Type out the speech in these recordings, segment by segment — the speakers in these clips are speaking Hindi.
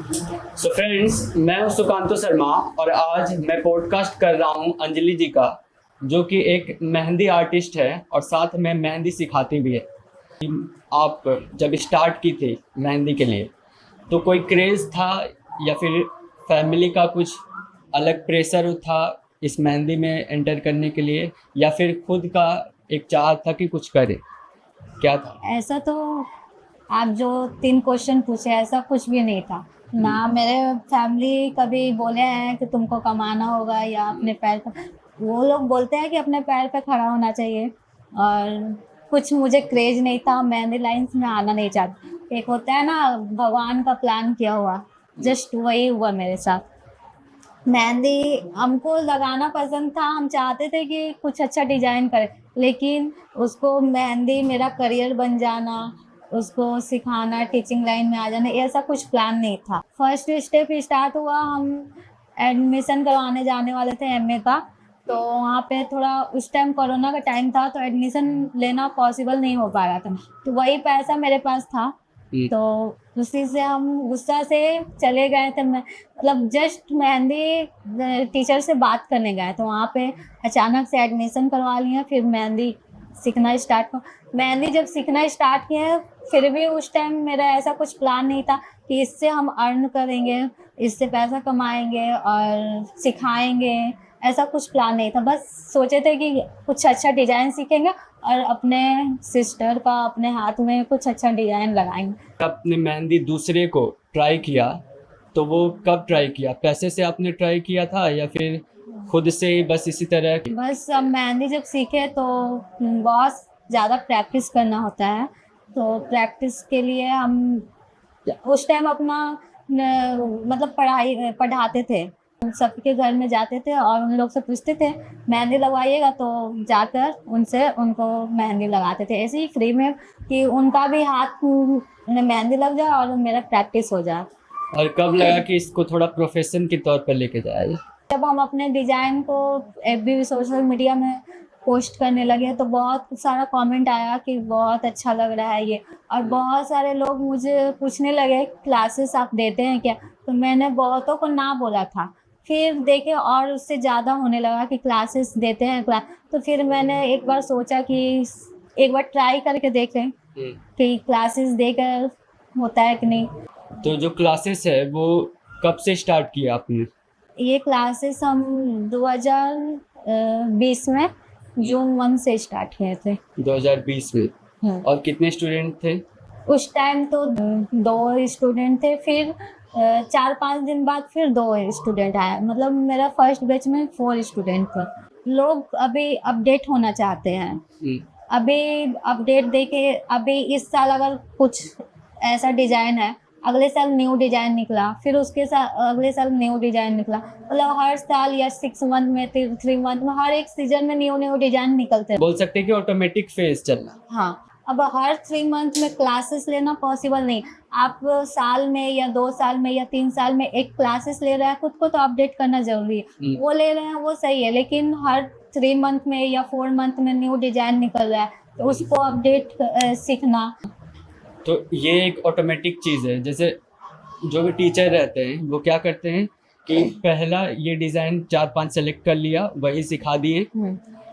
सो फ्रेंड्स, मैं हूं सुकांतो शर्मा और आज मैं पॉडकास्ट कर रहा हूं अंजलि जी का, जो कि एक मेहंदी आर्टिस्ट है और साथ में मेहंदी सिखाती भी है। आप जब स्टार्ट की थी मेहंदी के लिए, तो कोई क्रेज़ था या फिर फैमिली का कुछ अलग प्रेशर था इस मेहंदी में एंटर करने के लिए, या फिर खुद का एक चाह था कि कुछ करे? क्या था? ऐसा तो आप जो 3 क्वेश्चन पूछे ऐसा कुछ भी नहीं था। ना मेरे फैमिली कभी बोले हैं कि तुमको कमाना होगा या अपने पैर पे, वो लोग बोलते हैं कि अपने पैर पे खड़ा होना चाहिए। और कुछ मुझे क्रेज़ नहीं था, मेहंदी लाइन्स में आना नहीं चाहती। एक होता है ना भगवान का प्लान किया हुआ, जस्ट वही हुआ मेरे साथ। मेहंदी हमको लगाना पसंद था, हम चाहते थे कि कुछ अच्छा डिज़ाइन करें, लेकिन उसको मेहंदी मेरा करियर बन जाना, उसको सिखाना, टीचिंग लाइन में आ जाना, ऐसा कुछ प्लान नहीं था। फर्स्ट स्टेप स्टार्ट हुआ, हम एडमिशन करवाने जाने वाले थे एमए का, तो वहाँ पे थोड़ा उस टाइम कोरोना का टाइम था, तो एडमिशन लेना पॉसिबल नहीं हो पा रहा था। तो वही पैसा मेरे पास था, तो उसी से हम गुस्सा से चले गए थे। मैं मतलब जस्ट मेहंदी टीचर से बात करने गए, तो वहाँ पे अचानक से एडमिशन करवा लिया। फिर मेहंदी सीखना स्टार्ट कर मेहंदी जब सीखना स्टार्ट किया, फिर भी उस टाइम मेरा ऐसा कुछ प्लान नहीं था कि इससे हम अर्न करेंगे, इससे पैसा कमाएंगे और सिखाएंगे। ऐसा कुछ प्लान नहीं था, बस सोचे थे कि कुछ अच्छा डिज़ाइन सीखेंगे और अपने सिस्टर का अपने हाथ में कुछ अच्छा डिज़ाइन लगाएंगे। आपने मेहंदी दूसरे को ट्राई किया, तो वो कब ट्राई किया? पैसे से आपने ट्राई किया था या फिर खुद से ही बस इसी तरह? बस अब मेहंदी जब सीखे तो बहुत ज़्यादा प्रैक्टिस करना होता है, तो प्रैक्टिस के लिए हम उस टाइम अपना मतलब पढ़ाई पढ़ाते थे, सबके घर में जाते थे और उन लोग से पूछते थे मेहंदी लगवाइएगा, तो जाकर उनसे उनको मेहंदी लगाते थे ऐसे ही फ्री में, कि उनका भी हाथ में मेहंदी लग जाए और मेरा प्रैक्टिस हो जाए। और कब लगा कि इसको थोड़ा प्रोफेशन के तौर पर लेके जाए? जब हम अपने डिज़ाइन को एफबी सोशल मीडिया में पोस्ट करने लगे, तो बहुत सारा कमेंट आया कि बहुत अच्छा लग रहा है ये, और बहुत सारे लोग मुझे पूछने लगे क्लासेस आप देते हैं क्या? तो मैंने बहुतों को ना बोला था, फिर देखे और उससे ज़्यादा होने लगा कि क्लासेस देते हैं तो फिर मैंने एक बार सोचा कि एक बार ट्राई करके देखें कि क्लासेस देकर होता है कि नहीं। तो जो क्लासेस है वो कब से स्टार्ट किया आपने? ये क्लासेस हम 2020 में जून 1 से स्टार्ट किए थे। 2020 में? हम्म। और कितने स्टूडेंट थे? उस टाइम तो 2 स्टूडेंट थे, फिर 4-5 दिन बाद फिर 2 स्टूडेंट आए, मतलब मेरा फर्स्ट बैच में 4 स्टूडेंट थे। लोग अभी अपडेट होना चाहते हैं, अभी अपडेट देके, अभी इस साल अगर कुछ ऐसा डिज़ाइन है, अगले साल न्यू डिज़ाइन निकला, फिर उसके साथ अगले साल न्यू डिज़ाइन निकला, मतलब हर साल या 6 मंथ में 3 मंथ में हर एक सीजन में न्यू डिज़ाइन निकलते हैं। बोल सकते हैं कि ऑटोमेटिक फेज चलना। हाँ, अब हर 3 मंथ में क्लासेस लेना पॉसिबल नहीं। आप साल में या 2 साल में या 3 साल में एक क्लासेस ले रहे हैं, खुद को तो अपडेट करना ज़रूरी है। वो ले रहे हैं वो सही है, लेकिन हर 3 मंथ में या 4 मंथ में न्यू डिज़ाइन निकल रहा है, तो उसको अपडेट सीखना। तो ये एक ऑटोमेटिक चीज़ है। जैसे जो भी टीचर रहते हैं वो क्या करते हैं कि पहला ये डिज़ाइन 4-5 सेलेक्ट कर लिया, वही सिखा दिए।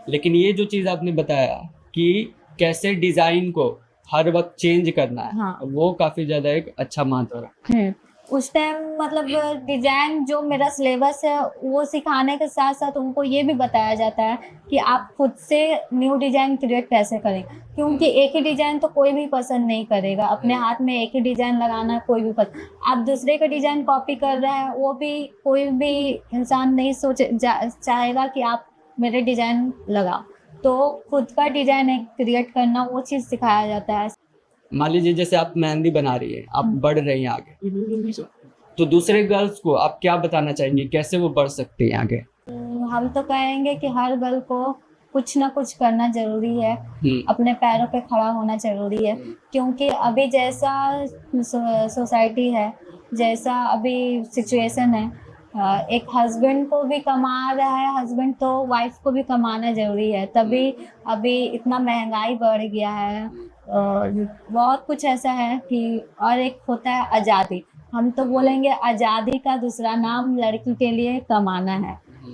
लेकिन ये जो चीज़ आपने बताया कि कैसे डिज़ाइन को हर वक्त चेंज करना है, हाँ। वो काफ़ी ज़्यादा एक अच्छा महत्व है। उस टाइम मतलब डिज़ाइन जो मेरा सिलेबस है वो सिखाने के साथ साथ उनको ये भी बताया जाता है कि आप खुद से न्यू डिज़ाइन क्रिएट कैसे करें, क्योंकि एक ही डिज़ाइन तो कोई भी पसंद नहीं करेगा। अपने हाथ में एक ही डिज़ाइन लगाना कोई भी पसंद, आप दूसरे का डिज़ाइन कॉपी कर रहे हैं, वो भी कोई भी इंसान नहीं चाहेगा कि आप मेरे डिज़ाइन लगाओ। तो खुद का डिज़ाइन क्रिएट करना, वो चीज़ सिखाया जाता है। मान लीजिए जैसे आप मेहंदी बना रही है, आप बढ़ रही हैं आगे, तो दूसरे गर्ल्स को आप क्या बताना चाहेंगे, कैसे वो बढ़ सकती हैं आगे? हम तो कहेंगे कि हर गर्ल को कुछ ना कुछ करना ज़रूरी है, अपने पैरों पे खड़ा होना ज़रूरी है, क्योंकि अभी जैसा सोसाइटी है, जैसा अभी सिचुएशन है, एक हस्बैंड को भी कमा रहा है, हस्बैंड तो वाइफ को भी कमाना ज़रूरी है, तभी अभी इतना महंगाई बढ़ गया है और बहुत कुछ ऐसा है कि, और एक होता है आज़ादी। हम तो बोलेंगे आज़ादी का दूसरा नाम लड़की के लिए कमाना है।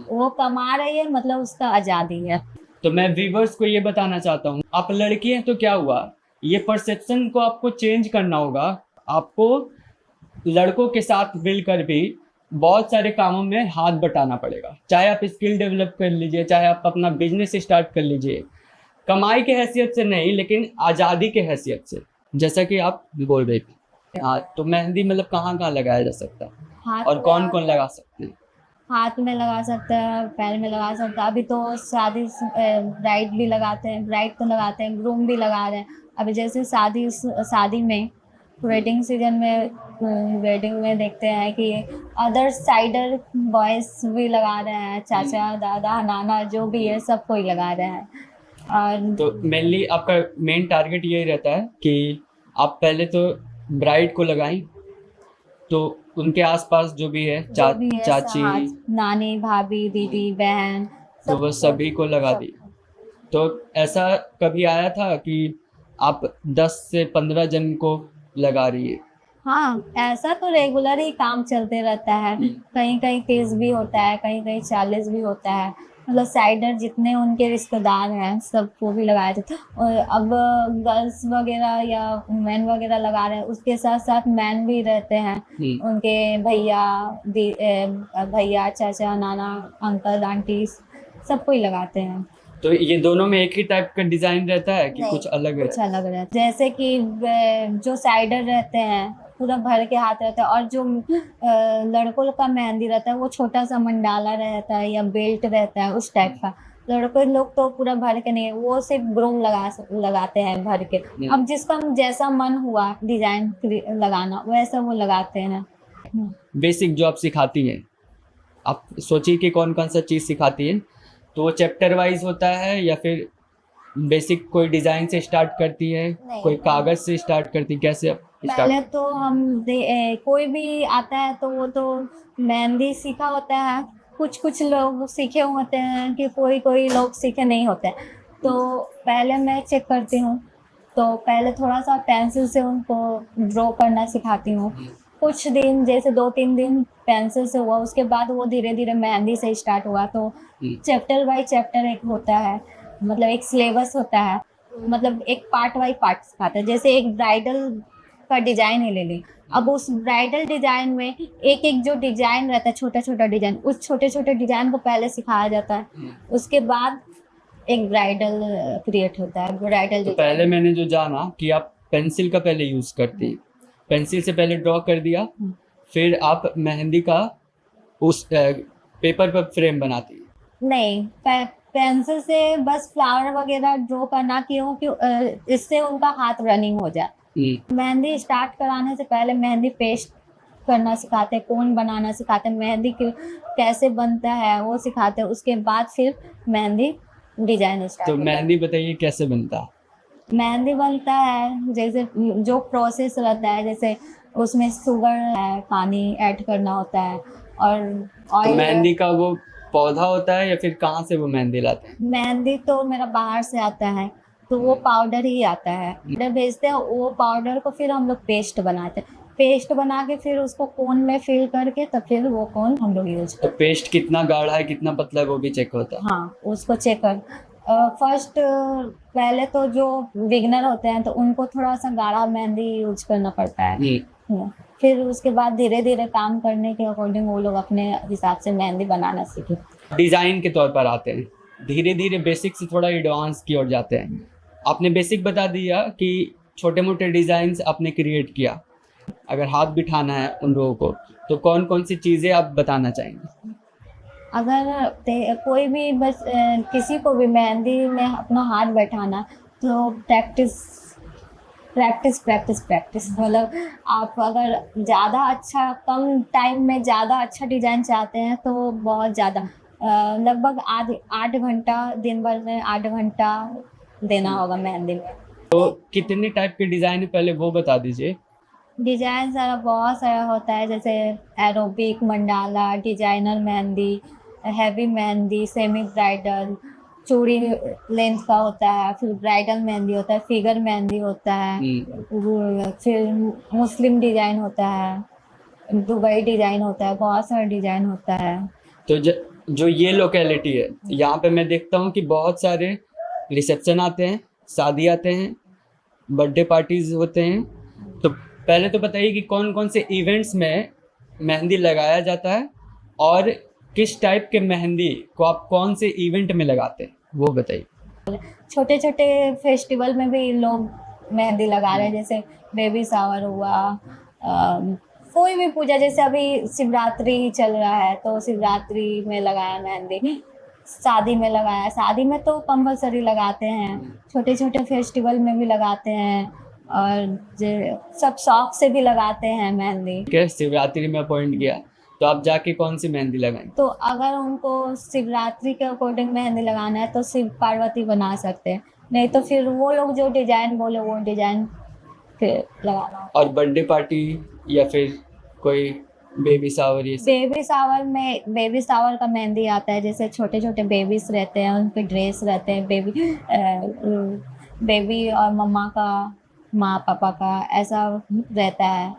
वो कमा रही है मतलब उसका आज़ादी है। तो मैं व्यूवर्स को ये बताना चाहता हूँ, आप लड़की हैं तो क्या हुआ, ये परसेप्शन को आपको चेंज करना होगा। आपको लड़कों के साथ मिलकर भी बहुत सारे कामों में हाथ बटाना पड़ेगा। चाहे आप स्किल डेवलप कर लीजिए, चाहे आप अपना बिजनेस स्टार्ट कर लीजिए, कमाई के हैसियत से नहीं लेकिन आज़ादी के हैसियत से, जैसा कि आप बोल रहे थे। हाँ, तो मेहंदी मतलब कहाँ कहाँ लगाया जा सकता है हाथ और में कौन कौन लगा सकते हैं? हाथ में लगा सकते हैं, पैर में लगा सकते हैं। अभी तो शादी ब्राइड भी लगाते हैं, ब्राइड तो लगाते हैं, ग्रूम भी लगा रहे हैं। अभी जैसे शादी में वेडिंग सीजन में वेडिंग में देखते हैं कि अदर साइडर बॉयज भी लगा रहे हैं, चाचा दादा नाना जो भी है सब कोई लगा रहे हैं। और तो मेनली आपका मेन टारगेट यही रहता है कि आप पहले तो ब्राइड को लगाएं, तो उनके आसपास जो भी है जो भी है चाची, हाँ, नानी भाभी दीदी बहन तो वो सभी को लगा दी। तो ऐसा कभी आया था कि आप 10 से 15 जन को लगा रही है? हाँ, ऐसा तो रेगुलर ही काम चलते रहता है। कहीं कहीं 30 भी होता है, कहीं कहीं 40 भी होता है। मतलब साइडर जितने उनके रिश्तेदार हैं सबको भी लगाए थे। और अब गर्ल्स वगैरह या मैन वगैरह लगा रहे हैं, उसके साथ साथ मैन भी रहते हैं। उनके भैया चाचा नाना अंकल आंटी सबको ही लगाते हैं। तो ये दोनों में एक ही टाइप का डिजाइन रहता है कि नहीं, कुछ अलग कुछ है? अलग रहता है। जैसे कि जो साइडर रहते हैं पूरा भर के हाथ रहता है, और जो लड़कों का मेहंदी रहता है वो छोटा सा मंडाला रहता है या बेल्ट रहता है उस टाइप का। लड़के लोग तो पूरा भर के नहीं, वो सिर्फ ग्रूम लगाते हैं भर के। अब जिसका जैसा मन हुआ डिजाइन लगाना वैसा वो लगाते हैं। बेसिक जो आप सिखाती हैं, आप सोचिए कि कौन कौन सा चीज़ सिखाती हैं, तो वो चैप्टर वाइज होता है या फिर बेसिक कोई डिज़ाइन से स्टार्ट करती है, नहीं, कोई कागज़ से स्टार्ट करती है, कैसे आप स्टार्ट? पहले तो कोई भी आता है तो वो तो मेहंदी सीखा होता है। कुछ कुछ लोग सीखे होते हैं कि कोई कोई लोग सीखे नहीं होते हैं। तो पहले मैं चेक करती हूँ, तो पहले थोड़ा सा पेंसिल से उनको ड्रॉ करना सिखाती हूँ। कुछ दिन जैसे 2-3 दिन पेंसिल से हुआ, उसके बाद वो धीरे धीरे मेहंदी से स्टार्ट हुआ। तो चैप्टर बाय चैप्टर एक होता है, मतलब एक सिलेबस होता है, मतलब एक पार्ट बाय पार्ट सिखाता है। जैसे एक ब्राइडल का डिजाइन ही ले लें, अब उस ब्राइडल डिजाइन में एक एक जो डिजाइन रहता है छोटा छोटा डिजाइन, उस छोटे छोटे डिजाइन को पहले सिखाया जाता है। उसके बाद एक ब्राइडल क्रिएट होता है, ब्राइडल तो पहले मैंने जो जाना कि आप पेंसिल का पहले यूज़ करती हैं, पेंसिल से पहले ड्रॉ कर दिया, फिर आप मेहंदी का उस पेपर पर फ्रेम बनाती हैं। नहीं, पेंसिल से बस फ्लावर वगैरह ड्रॉ करना, क्यों इससे उनका हाथ रनिंग हो जाए। मेहंदी स्टार्ट कराने से पहले मेहंदी पेस्ट करना सिखाते हैं, कोन बनाना सिखाते हैं, मेहंदी कैसे बनता है वो सिखाते हैं। उसके बाद फिर मेहंदी डिजाइन स्टार्ट तो होता है। मेहंदी बताइए कैसे बनता है? मेहंदी बनता है जैसे जो प्रोसेस रहता है, जैसे उसमें शुगर है, पानी ऐड करना होता है और तो ऑयल। मेहंदी का वो पौधा होता है या फिर कहाँ से वो मेहंदी लाते हैं? मेहंदी तो मेरा बाहर से आता है, तो वो पाउडर ही आता है, पाउडर भेजते हैं। वो पाउडर को फिर हम लोग पेस्ट बनाते हैं, पेस्ट बना के फिर उसको कोन में फिल करके तब फिर वो कोन हम लोग यूज तो पेस्ट कितना गाढ़ा है कितना पतला है वो भी चेक होता है? हाँ, उसको चेक कर फर्स्ट पहले तो जो बिगनर होते हैं तो उनको थोड़ा सा गाढ़ा मेहंदी यूज करना पड़ता है। फिर उसके बाद धीरे धीरे काम करने के अकॉर्डिंग वो लोग अपने हिसाब से मेहंदी बनाना सीखे। डिज़ाइन के तौर पर आते हैं, धीरे धीरे बेसिक से थोड़ा एडवांस की ओर जाते हैं। आपने बेसिक बता दिया कि छोटे मोटे डिज़ाइंस आपने क्रिएट किया, अगर हाथ बिठाना है उन लोगों को तो कौन कौन सी चीज़ें आप बताना चाहेंगे? अगर कोई भी बस किसी को भी मेहंदी में अपना हाथ बैठाना, तो प्रैक्टिस प्रैक्टिस प्रैक्टिस प्रैक्टिस। मतलब आप अगर ज़्यादा अच्छा कम टाइम में ज़्यादा अच्छा डिज़ाइन चाहते हैं तो बहुत ज़्यादा लगभग 8 घंटा, दिन भर में 8 घंटा देना होगा मेहंदी में। तो कितने टाइप के डिज़ाइन है पहले वो बता दीजिए। डिजाइन सारा बहुत सारा होता है, जैसे aerobic, mandala, designer mehndi, heavy mehndi, semi bridal, चूड़ी लेंथ का होता है, फिर ब्राइडल मेहंदी होता है, फिगर मेहंदी होता है, फिर मुस्लिम डिजाइन होता है। दुबई डिजाइन होता है, बहुत सारा डिजाइन होता है। तो जो ये लोकेलिटी है, यहाँ पे मैं देखता हूँ कि बहुत सारे रिसेप्शन आते हैं, शादी आते हैं, बर्थडे पार्टीज होते हैं। तो पहले तो बताइए कि कौन कौन से इवेंट्स में मेहंदी लगाया जाता है और किस टाइप के मेहंदी को आप कौन से इवेंट में लगाते हैं, वो बताइए। छोटे छोटे फेस्टिवल में भी लोग मेहंदी लगा रहे हैं, जैसे बेबी शावर हुआ, कोई भी पूजा, जैसे अभी शिवरात्रि चल रहा है तो शिवरात्रि में लगाया मेहंदी, शादी में लगाया, शादी में तो कंपलसरी लगाते हैं, छोटे छोटे फेस्टिवल में भी लगाते हैं, और सब शौक से भी लगाते हैं मेहंदी। क्या शिवरात्रि में अपॉइंट किया तो आप जाके कौन सी मेहंदी लगाएंगे? तो अगर उनको शिवरात्रि के अकॉर्डिंग मेहंदी लगाना है तो शिव पार्वती बना सकते हैं, नहीं तो फिर वो लोग जो डिजाइन बोले वो डिजाइन फिर लगाना। और बर्थडे पार्टी या फिर कोई बेबी शावर, ये सब? बेबी शावर का मेहंदी आता है, जैसे छोटे छोटे बेबीज रहते हैं, उनके ड्रेस रहते हैं, बेबी और मम्मा का, माँ पापा का, ऐसा रहता है।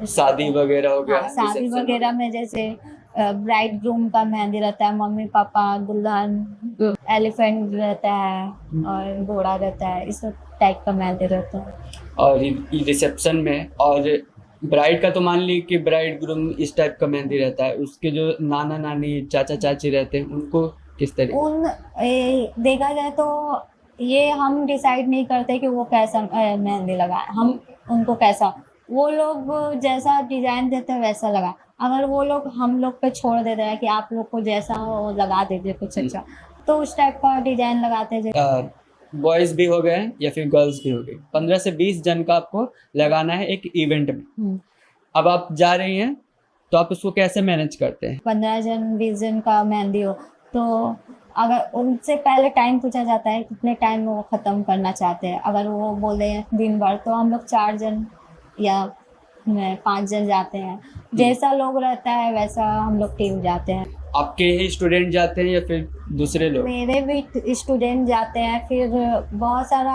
शादी वगैरह हो गया, हाँ, शादी रिसेप्शन वगैरह में जैसे ब्राइड ग्रूम का मेहंदी रहता है, मम्मी पापा, दुल्हन, एलिफेंट रहता है और घोड़ा रहता है, इस टाइप का मेहंदी रहता है। और रिसेप्शन में, और ब्राइड का तो मान ली कि ब्राइड ग्रूम इस टाइप का मेहंदी रहता है, उसके जो नाना नानी चाचा चाची रहते हैं उनको किस तरीके? देखा जाए तो ये हम डिसाइड नहीं करते कि वो कैसा मेहंदी लगाए, हम उनको कैसा, वो लोग जैसा डिजाइन देते हैं वैसा लगा, अगर वो लोग हम लोग पे छोड़ देते हैं कि आप लोग को जैसा हो लगा दीजिए कुछ अच्छा, तो उस टाइप का डिजाइन लगाते हैं। बॉयज़ भी हो गए या फिर गर्ल्स भी हो गई, 15 से 20 जन का आपको लगाना है एक इवेंट में। अब आप जा रही हैं तो आप उसको कैसे मैनेज करते हैं? 15 जन 20 जन का मेहंदी हो तो अगर उनसे पहले टाइम पूछा जाता है कितने टाइम में वो ख़त्म करना चाहते हैं, अगर वो बोले दिन भर तो हम लोग 4 जन या 5 जन जाते हैं, जैसा लोग रहता है वैसा हम लोग टीम जाते हैं। आपके ही स्टूडेंट जाते हैं या फिर दूसरे लोग? मेरे भी स्टूडेंट जाते हैं, फिर बहुत सारा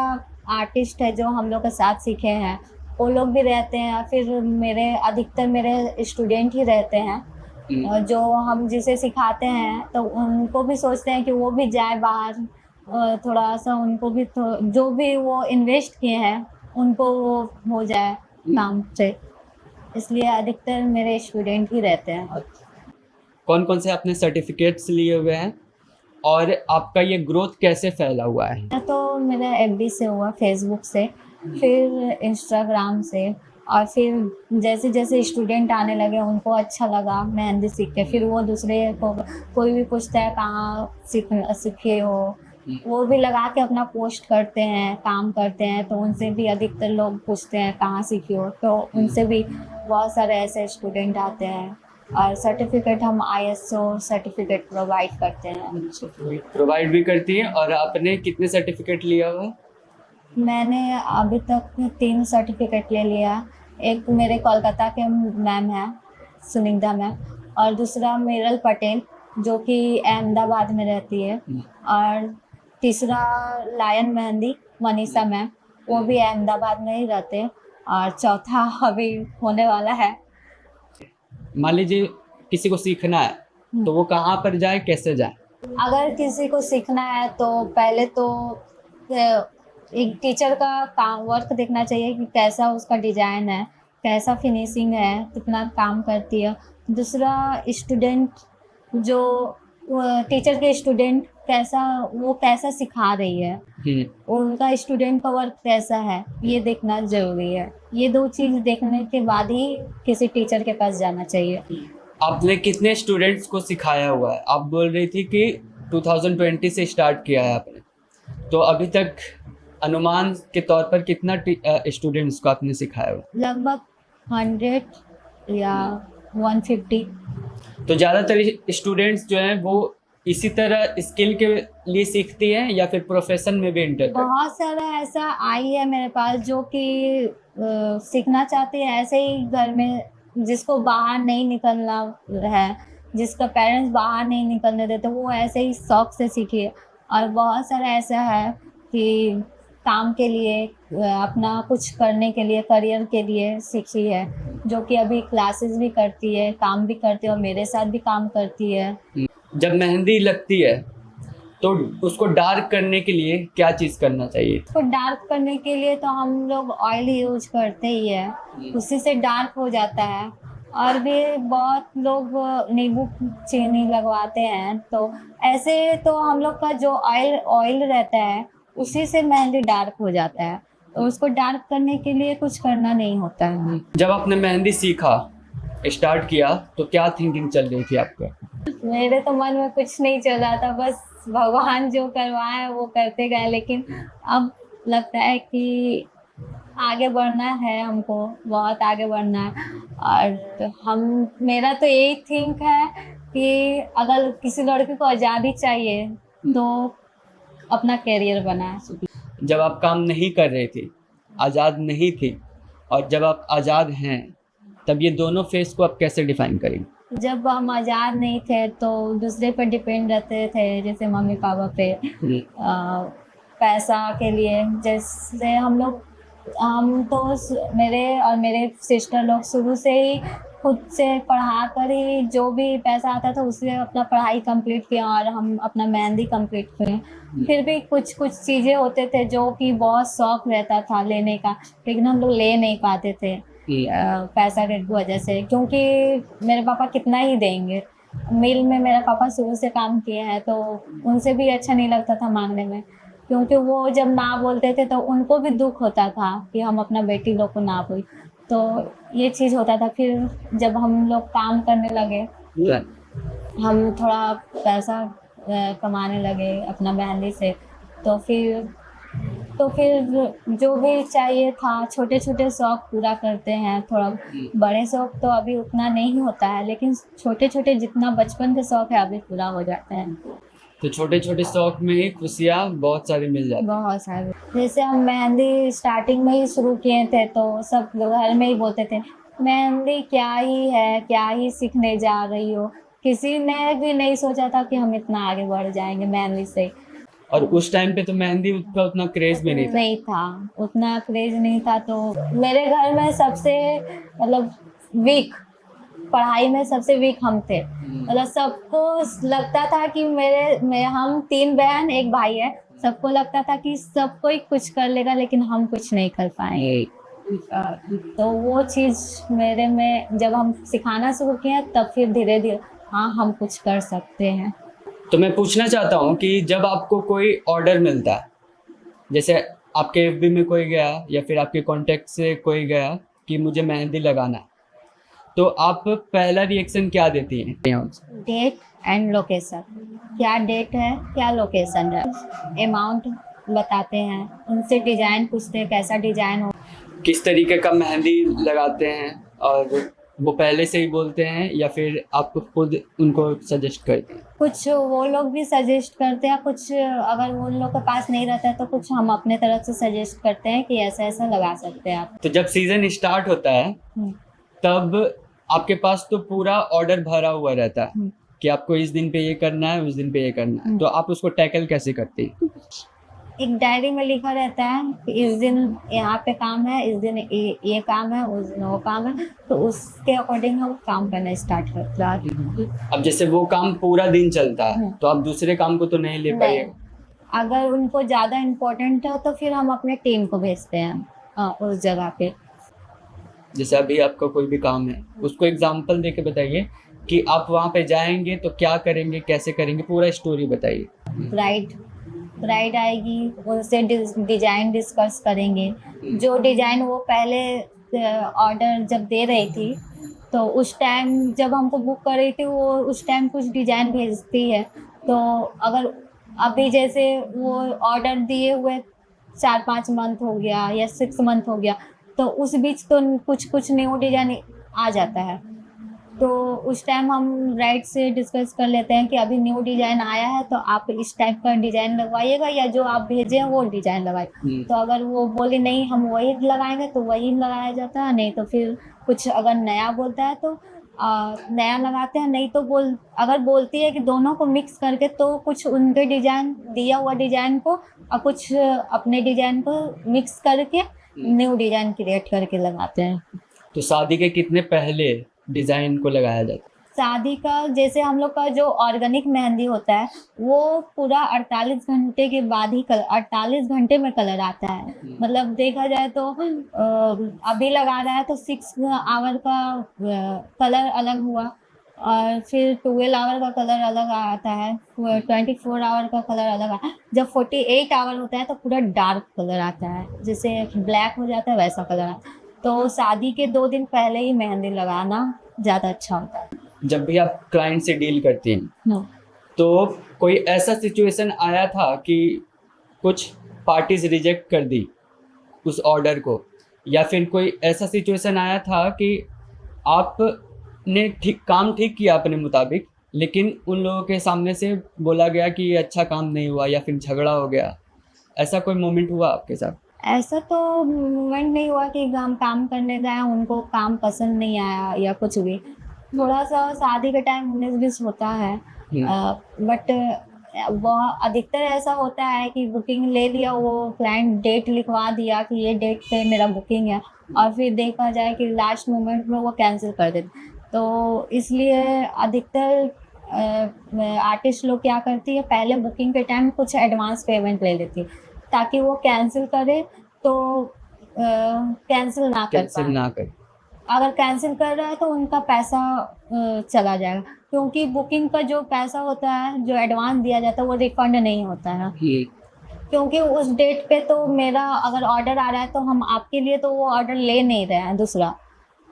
आर्टिस्ट है जो हम लोग के साथ सीखे हैं, वो लोग भी रहते हैं, फिर अधिकतर मेरे स्टूडेंट ही रहते हैं, और जो हम जिसे सिखाते हैं तो उनको भी सोचते हैं कि वो भी जाए बाहर, थोड़ा सा उनको भी जो भी वो इन्वेस्ट किए हैं उनको वो हो जाए काम से, इसलिए अधिकतर मेरे स्टूडेंट ही रहते हैं। कौन कौन से आपने सर्टिफिकेट्स लिए हुए हैं और आपका ये ग्रोथ कैसे फैला हुआ है? तो मेरा एफबी से हुआ, फेसबुक से, फिर इंस्टाग्राम से, और फिर जैसे जैसे स्टूडेंट आने लगे उनको अच्छा लगा मेहंदी सीख के, फिर वो दूसरे को कोई भी पूछता है कहाँ सीखे हो, वो भी लगा के अपना पोस्ट करते हैं, काम करते हैं, तो उनसे भी अधिकतर लोग पूछते हैं कहाँ सीखे हो, तो उनसे भी बहुत सारे ऐसे स्टूडेंट आते हैं, और सर्टिफिकेट हम ISO सर्टिफिकेट प्रोवाइड करते हैं। प्रोवाइड भी करती हैं। और आपने कितने सर्टिफिकेट लिया हुआ है? मैंने अभी तक 3 सर्टिफिकेट ले लिया, एक मेरे कोलकाता के मैम है सुनिंदा मैम, और दूसरा मेरल पटेल जो कि अहमदाबाद में रहती है, और तीसरा लायन मेहंदी मनीषा मैम, वो भी अहमदाबाद में ही रहते हैं, और चौथा अभी होने वाला है। मान लीजिए किसी को सीखना है तो वो कहाँ पर जाए, कैसे जाए? अगर किसी को सीखना है तो पहले तो एक टीचर का काम वर्क देखना चाहिए कि कैसा उसका डिजाइन है, कैसा फिनिशिंग है, कितना काम करती है। दूसरा स्टूडेंट, जो टीचर के स्टूडेंट कैसा सिखा रही है, उनका स्टूडेंट का वर्क कैसा है, ये देखना ज़रूरी है। ये 2 चीज़ देखने के बाद ही किसी टीचर के पास जाना चाहिए। आपने कितने स्टूडेंट्स को सिखाया हुआ है? आप बोल रही थी कि 2020 से स्टार्ट किया है आपने, तो अभी तक अनुमान के तौर पर कितना स्टूडेंट्स को आपने सिखाया हुआ? लगभग 100 या 150। तो ज़्यादातर स्टूडेंट्स जो हैं वो इसी तरह स्किल के लिए सीखती हैं या फिर प्रोफेशन में भी इंटर करती हैं? बहुत सारा ऐसा आई है मेरे पास जो कि सीखना चाहते हैं ऐसे ही घर में, जिसको बाहर नहीं निकलना है, जिसका पेरेंट्स बाहर नहीं निकलने देते, वो ऐसे ही शौक से सीखे। और बहुत सारा ऐसा है कि काम के लिए अपना कुछ करने के लिए, करियर के लिए सीखी है, जो कि अभी क्लासेस भी करती है, काम भी करती है और मेरे साथ भी काम करती है। जब मेहंदी लगती है तो उसको डार्क करने के लिए क्या चीज़ करना चाहिए? तो डार्क करने के लिए तो हम लोग ऑयल यूज करते ही है, उसी से डार्क हो जाता है। और भी बहुत लोग नींबू चीनी लगवाते हैं, तो ऐसे तो हम लोग का जो ऑयल ऑयल रहता है उसी से मेहंदी डार्क हो जाता है, तो उसको डार्क करने के लिए कुछ करना नहीं होता है। जब आपने मेहंदी सीखा, स्टार्ट किया, तो क्या थिंकिंग चल रही थी आपका? मेरे तो मन में कुछ नहीं चल रहा था, बस भगवान जो करवाए वो करते गए। लेकिन अब लगता है कि आगे बढ़ना है, हमको बहुत आगे बढ़ना है। और हम मेरा तो यही थिंक है कि अगर किसी लड़के को आज़ादी चाहिए तो अपना करियर बनाए। जब आप काम नहीं कर रही थी, आज़ाद नहीं थी, और जब आप आज़ाद हैं, तब ये दोनों फेस को आप कैसे डिफाइन करेंगे? जब हम आज़ाद नहीं थे तो दूसरे पर डिपेंड रहते थे, जैसे मम्मी पापा पे, पैसा के लिए। जैसे हम तो मेरे और मेरे सिस्टर लोग शुरू से ही खुद से पढ़ा कर ही जो भी पैसा आता था उससे अपना पढ़ाई कंप्लीट किया और हम अपना मेहंदी कंप्लीट करें। फिर भी कुछ कुछ चीज़ें होते थे जो कि बहुत शौक रहता था लेने का, लेकिन हम लोग ले नहीं पाते थे पैसा की वजह से, क्योंकि मेरे पापा कितना ही देंगे। मिल में मेरे पापा शुरू से काम किए हैं, तो उनसे भी अच्छा नहीं लगता था मांगने में, क्योंकि वो जब ना बोलते थे तो उनको भी दुख होता था कि हम अपना बेटी लोग को ना बोल, तो ये चीज़ होता था। फिर जब हम लोग काम करने लगे, हम थोड़ा पैसा कमाने लगे अपना मेहंदी से, तो फिर जो भी चाहिए था, छोटे छोटे शौक पूरा करते हैं। थोड़ा बड़े शौक तो अभी उतना नहीं होता है, लेकिन छोटे छोटे जितना बचपन के शौक है अभी पूरा हो जाता है। तो छोटे छोटे शौक में ही खुशियाँ बहुत सारी मिल जाती। बहुत सारे, जैसे हम मेहंदी स्टार्टिंग में ही शुरू किए थे तो सब लोग घर में ही बोलते थे मेहंदी क्या ही है, क्या ही सीखने जा रही हो। किसी ने भी नहीं सोचा था कि हम इतना आगे बढ़ जाएंगे मेहंदी से। और उस टाइम पे तो मेहंदी का उतना क्रेज भी नहीं था। उतना क्रेज नहीं था। तो मेरे घर में सबसे मतलब वीक, पढ़ाई में सबसे वीक हम थे। मतलब सबको लगता था कि हम 3 बहन 1 भाई है, सबको लगता था कि सब कोई कुछ कर लेगा लेकिन हम कुछ नहीं कर पाएंगे। तो वो चीज़ मेरे में जब हम सिखाना शुरू किए तब फिर धीरे धीरे हाँ हम कुछ कर सकते हैं। तो मैं पूछना चाहता हूँ कि जब आपको कोई ऑर्डर मिलता है, जैसे आपके एफबी में कोई गया या फिर आपके कांटेक्ट से कोई गया कि मुझे मेहंदी लगाना है, तो आप पहला रिएक्शन क्या देती हैं? डेट एंड लोकेशन, क्या डेट है क्या लोकेशन है, अमाउंट बताते हैं, उनसे डिज़ाइन पूछते हैं कैसा डिज़ाइन हो, किस तरीके का मेहंदी लगाते हैं, और वो पहले से ही बोलते हैं या फिर आप खुद उनको सजेस्ट करते हैं? कुछ वो लोग भी सजेस्ट करते हैं, कुछ अगर वो लोग के पास नहीं रहता है तो कुछ हम अपने तरफ से सजेस्ट करते हैं कि ऐसा ऐसा लगा सकते हैं आप। तो जब सीज़न स्टार्ट होता है तब आपके पास तो पूरा ऑर्डर भरा हुआ रहता है कि आपको इस दिन पे ये करना है, उस दिन पे ये करना है, तो आप उसको टैकल कैसे करते हैं? एक डायरी में लिखा रहता है कि इस दिन यहाँ पे काम है, इस दिन ये काम है, उस दिन वो काम है, तो उसके अकॉर्डिंग हम काम करना स्टार्ट करते हैं। अब जैसे वो काम पूरा दिन चलता है तो आप दूसरे काम को तो नहीं ले पाइए। अगर उनको ज़्यादा इम्पोर्टेंट है तो फिर हम अपने टीम को भेजते हैं उस जगह पे। जैसे अभी आपका कोई भी काम है, उसको एग्जांपल देके बताइए कि आप वहाँ पे जाएंगे तो क्या करेंगे, कैसे करेंगे, पूरा स्टोरी बताइए। ब्राइड आएगी, उनसे डिज़ाइन डिस्कस करेंगे। जो डिज़ाइन वो पहले ऑर्डर जब दे रही थी तो उस टाइम जब हमको बुक कर रही थी वो उस टाइम कुछ डिज़ाइन भेजती है, तो अगर अभी जैसे वो ऑर्डर दिए हुए 4-5 मंथ हो गया या 6 मंथ हो गया, तो उस बीच तो कुछ न्यू डिज़ाइन आ जाता है, तो उस टाइम हम राइट से डिस्कस कर लेते हैं कि अभी न्यू डिज़ाइन आया है तो आप इस टाइप का डिज़ाइन लगवाइएगा या जो आप भेजें वो डिज़ाइन लगाइए। तो अगर वो बोले नहीं हम वही लगाएंगे तो वही लगाया जाता है, नहीं तो फिर कुछ अगर नया बोलता है तो नया लगाते हैं, नहीं तो अगर बोलती है कि दोनों को मिक्स करके, तो कुछ उनके डिजाइन, दिया हुआ डिजाइन को और कुछ अपने डिजाइन को मिक्स करके न्यू डिजाइन क्रिएट करके लगाते हैं। तो शादी के कितने पहले डिजाइन को लगाया जाता शादी का जैसे हम लोग का जो ऑर्गेनिक मेहंदी होता है वो पूरा 48 घंटे के बाद ही 48 घंटे में कलर आता है। मतलब देखा जाए तो अभी लगा रहा है तो 6 आवर का कलर अलग हुआ, और फिर 12 आवर का कलर अलग आता है, 24 आवर का कलर अलग आता है। जब 48 आवर होता है तो पूरा डार्क कलर आता है, जैसे ब्लैक हो जाता है वैसा कलर आता है। तो शादी के 2 दिन पहले ही मेहंदी लगाना ज़्यादा अच्छा होता है। है? जब भी आप क्लाइंट से डील करती हैं नो, तो कोई ऐसा सिचुएशन आया था कि कुछ पार्टीज रिजेक्ट कर दी उस ऑर्डर को, या फिर कोई ऐसा सिचुएशन आया था कि आपने काम ठीक किया अपने मुताबिक, लेकिन उन लोगों के सामने से बोला गया कि ये अच्छा काम नहीं हुआ या फिर झगड़ा हो गया, ऐसा कोई मोमेंट हुआ आपके साथ? ऐसा तो मोमेंट नहीं हुआ कि हम काम करने गए उनको काम पसंद नहीं आया या कुछ भी। थोड़ा सा शादी के टाइम 19-20 होता है, बट वो अधिकतर ऐसा होता है कि बुकिंग ले लिया, वो क्लाइंट डेट लिखवा दिया कि ये डेट पे मेरा बुकिंग है, और फिर देखा जाए कि लास्ट मोमेंट में वो कैंसिल कर देते। तो इसलिए अधिकतर आर्टिस्ट लोग क्या करती है, पहले बुकिंग के टाइम कुछ एडवांस पेमेंट ले लेती है ताकि वो कैंसिल करे तो कैंसिल ना कर कैंसिल पाए। ना कर। अगर कैंसिल कर रहा है तो उनका पैसा चला जाएगा, क्योंकि बुकिंग का जो पैसा होता है, जो एडवांस दिया जाता है, वो रिफंड नहीं होता है। क्योंकि उस डेट पे तो मेरा अगर ऑर्डर आ रहा है तो हम आपके लिए तो वो ऑर्डर ले नहीं रहे हैं दूसरा,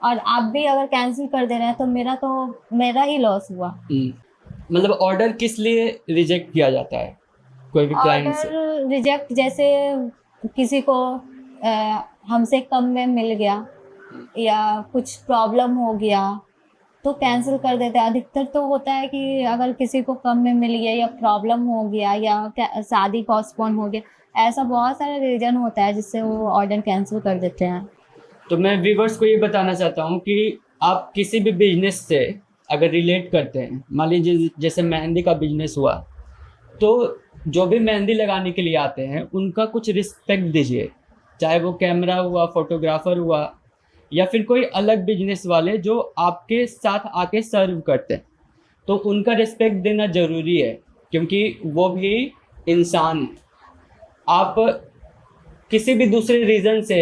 और आप भी अगर कैंसिल कर दे रहे हैं तो मेरा ही लॉस हुआ। मतलब ऑर्डर किस लिए रिजेक्ट किया जाता है कोई भी क्लाइंट से? ऑर्डर रिजेक्ट जैसे किसी को हमसे कम में मिल गया या कुछ प्रॉब्लम हो गया तो कैंसिल कर देते हैं। अधिकतर तो होता है कि अगर किसी को कम में मिल गया या प्रॉब्लम हो गया या शादी पोस्टपोन हो गया, ऐसा बहुत सारा रीज़न होता है जिससे वो ऑर्डर कैंसिल कर देते हैं। तो मैं व्यूवर्स को ये बताना चाहता हूँ कि आप किसी भी बिजनेस से अगर रिलेट करते हैं, मान लीजिए जैसे मेहंदी का बिजनेस हुआ, तो जो भी मेहंदी लगाने के लिए आते हैं उनका कुछ रिस्पेक्ट दीजिए, चाहे वो कैमरा हुआ, फोटोग्राफर हुआ, या फिर कोई अलग बिजनेस वाले जो आपके साथ आके सर्व करते हैं, तो उनका रिस्पेक्ट देना ज़रूरी है, क्योंकि वो भी इंसान। आप किसी भी दूसरे रीज़न से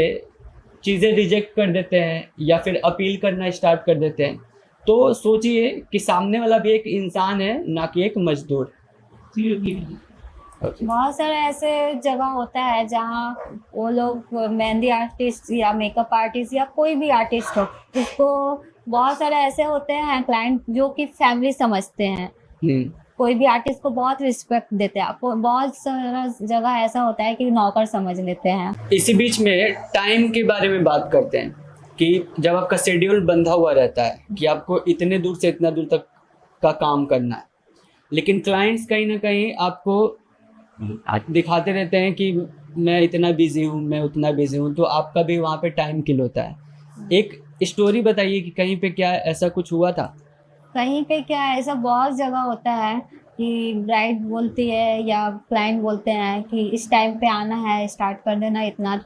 चीज़ें रिजेक्ट कर देते हैं या फिर अपील करना स्टार्ट कर देते हैं, तो सोचिए कि सामने वाला भी एक इंसान है, ना कि एक मजदूर। बहुत सारे ऐसे जगह होता है जहाँ वो लोग मेहंदी आर्टिस्ट या मेकअप आर्टिस्ट या कोई भी आर्टिस्ट हो, उसको बहुत सारे ऐसे होते हैं क्लाइंट जो कि फैमिली समझते हैं। कोई भी आर्टिस्ट को बहुत रिस्पेक्ट देते हैं, आपको बहुत सारा जगह ऐसा होता है कि नौकर समझ लेते हैं। इसी बीच में टाइम के बारे में बात करते हैं कि जब आपका शेड्यूल बंधा हुआ रहता है कि आपको इतने दूर से इतना दूर तक का काम करना है, लेकिन क्लाइंट्स कहीं ना कहीं आपको दिखाते रहते हैं कि मैं इतना बिजी हूँ, मैं उतना बिजी हूँ, तो आपका भी वहाँ पे टाइम किल होता है। एक स्टोरी बताइए कि कहीं पे क्या ऐसा कुछ हुआ था? कहीं पे क्या है, ऐसा बहुत जगह होता है कि ब्राइड बोलती है या क्लाइंट बोलते हैं कि इस टाइम पे आना है, स्टार्ट कर देना इतना,